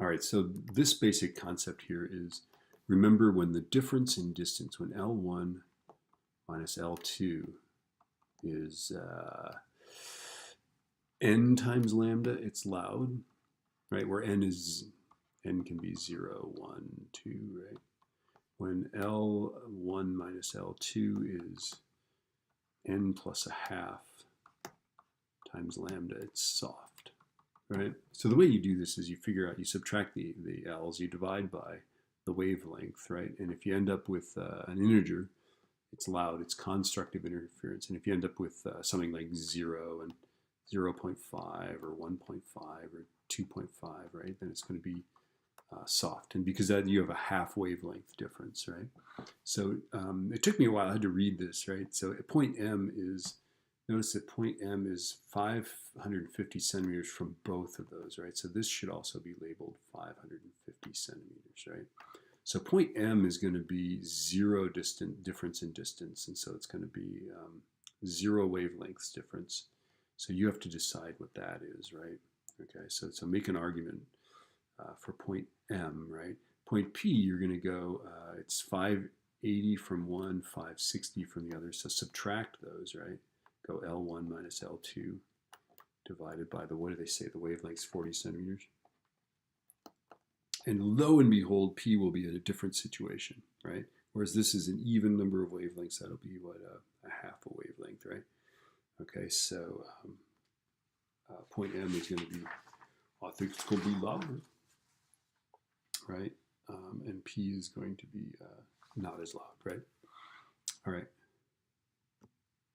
All right, so this basic concept here is, remember when the difference in distance, when L1 minus L2 is n times lambda, it's loud, right? Where n can be 0, 1, 2, right? When L1 minus L2 is n plus a half times lambda, it's soft, right? So the way you do this is you figure out, you subtract the L's, you divide by the wavelength, right? And if you end up with an integer, it's loud, it's constructive interference. And if you end up with something like 0 and 0.5 or 1.5 or 2.5, right, then it's going to be soft. And because that you have a half wavelength difference, right? So it took me a while. I had to read this, right? So at point M is, notice that point M is 550 centimeters from both of those, right? So this should also be labeled 550 centimeters, right? So point M is going to be zero difference in distance, and so it's going to be zero wavelengths difference. So you have to decide what that is, right? Okay, so make an argument for point M, right? Point P, you're going to go, it's 580 from one, 560 from the other, so subtract those, right? Go L1 minus L2 divided by the, what do they say, the wavelength's 40 centimeters. And lo and behold, P will be at a different situation, right? Whereas this is an even number of wavelengths, that'll be what, a half a wavelength, right? Okay, so point M is going to be, I think it's going to be louder, right? And P is going to be not as loud, right? All right.